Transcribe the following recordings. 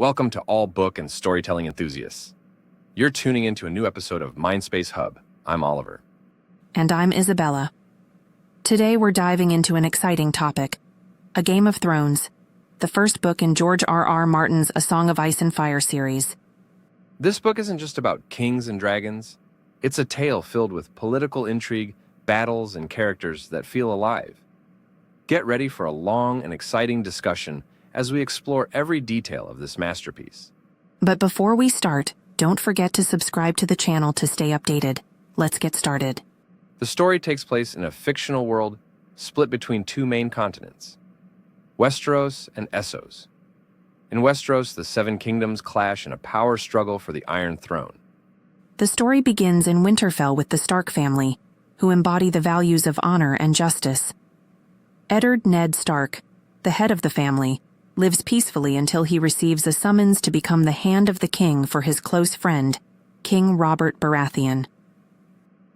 Welcome to all book and storytelling enthusiasts. You're tuning into a new episode of Mindspace Hub. I'm Oliver. And I'm Isabella. Today we're diving into an exciting topic, A Game of Thrones, the first book in George R.R. Martin's A Song of Ice and Fire series. This book isn't just about kings and dragons. It's a tale filled with political intrigue, battles, and characters that feel alive. Get ready for a long and exciting discussion as we explore every detail of this masterpiece. But before we start, don't forget to subscribe to the channel to stay updated. Let's get started. The story takes place in a fictional world split between two main continents, Westeros and Essos. In Westeros, the Seven Kingdoms clash in a power struggle for the Iron Throne. The story begins in Winterfell with the Stark family, who embody the values of honor and justice. Eddard Ned Stark, the head of the family, lives peacefully until he receives a summons to become the hand of the king for his close friend, King Robert Baratheon.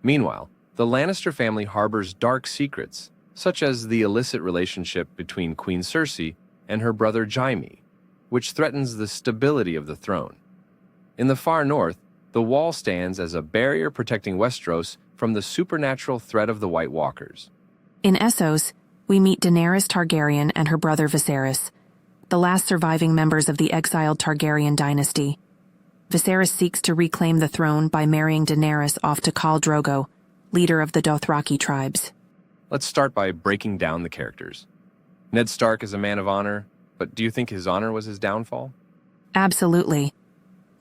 Meanwhile, the Lannister family harbors dark secrets, such as the illicit relationship between Queen Cersei and her brother Jaime, which threatens the stability of the throne. In the far north, the Wall stands as a barrier protecting Westeros from the supernatural threat of the White Walkers. In Essos, we meet Daenerys Targaryen and her brother Viserys, the last surviving members of the exiled Targaryen dynasty. Viserys seeks to reclaim the throne by marrying Daenerys off to Khal Drogo, leader of the Dothraki tribes. Let's start by breaking down the characters. Ned Stark is a man of honor, but do you think his honor was his downfall? Absolutely.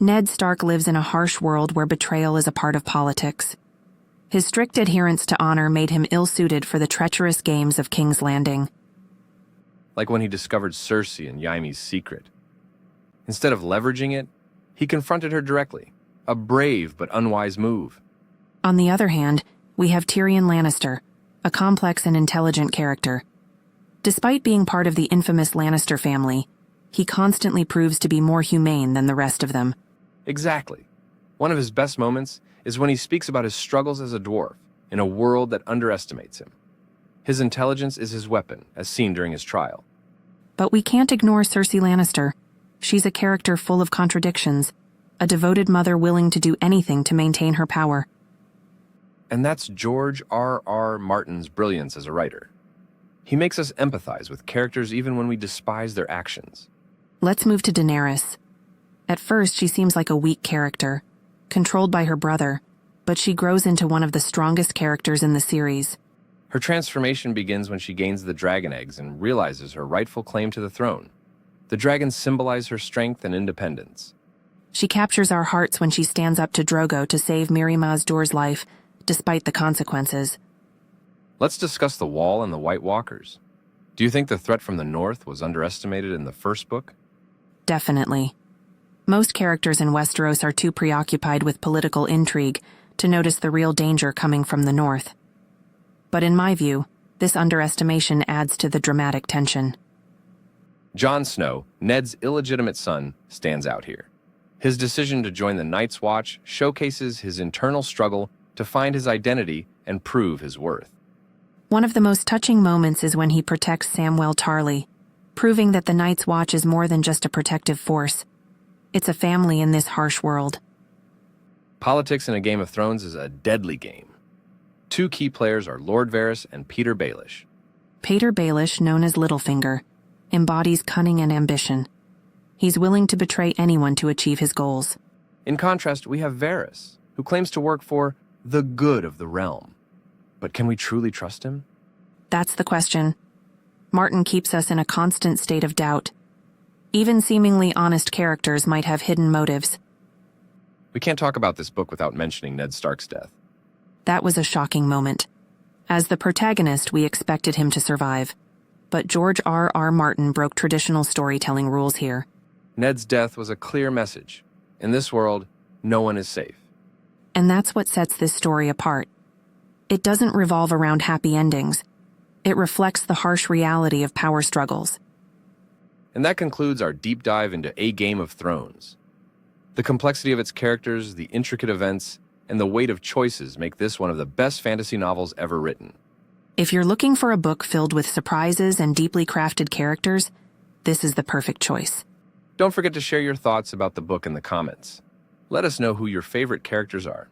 Ned Stark lives in a harsh world where betrayal is a part of politics. His strict adherence to honor made him ill-suited for the treacherous games of King's Landing. Like when he discovered Cersei and Yaime's secret. Instead of leveraging it, he confronted her directly, a brave but unwise move. On the other hand, we have Tyrion Lannister, a complex and intelligent character. Despite being part of the infamous Lannister family, he constantly proves to be more humane than the rest of them. Exactly. One of his best moments is when he speaks about his struggles as a dwarf in a world that underestimates him. His intelligence is his weapon, as seen during his trial. But we can't ignore Cersei Lannister. She's a character full of contradictions, a devoted mother willing to do anything to maintain her power. And that's George R.R. Martin's brilliance as a writer. He makes us empathize with characters even when we despise their actions. Let's move to Daenerys. At first, she seems like a weak character, controlled by her brother, but she grows into one of the strongest characters in the series. Her transformation begins when she gains the dragon eggs and realizes her rightful claim to the throne. The dragons symbolize her strength and independence. She captures our hearts when she stands up to Drogo to save Mirri Maz Duur's life, despite the consequences. Let's discuss the Wall and the White Walkers. Do you think the threat from the north was underestimated in the first book? Definitely. Most characters in Westeros are too preoccupied with political intrigue to notice the real danger coming from the north. But in my view, this underestimation adds to the dramatic tension. Jon Snow, Ned's illegitimate son, stands out here. His decision to join the Night's Watch showcases his internal struggle to find his identity and prove his worth. One of the most touching moments is when he protects Samwell Tarly, proving that the Night's Watch is more than just a protective force. It's a family in this harsh world. Politics in A Game of Thrones is a deadly game. Two key players are Lord Varys and Petyr Baelish. Petyr Baelish, known as Littlefinger, embodies cunning and ambition. He's willing to betray anyone to achieve his goals. In contrast, we have Varys, who claims to work for the good of the realm. But can we truly trust him? That's the question. Martin keeps us in a constant state of doubt. Even seemingly honest characters might have hidden motives. We can't talk about this book without mentioning Ned Stark's death. That was a shocking moment. As the protagonist, we expected him to survive. But George R.R. Martin broke traditional storytelling rules here. Ned's death was a clear message. In this world, no one is safe. And that's what sets this story apart. It doesn't revolve around happy endings. It reflects the harsh reality of power struggles. And that concludes our deep dive into A Game of Thrones. The complexity of its characters, the intricate events, and the weight of choices make this one of the best fantasy novels ever written. If you're looking for a book filled with surprises and deeply crafted characters, this is the perfect choice. Don't forget to share your thoughts about the book in the comments. Let us know who your favorite characters are.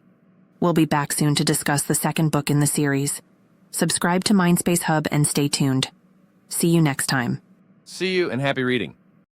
We'll be back soon to discuss the second book in the series. Subscribe to Mindspace Hub and stay tuned. See you next time. See you and happy reading.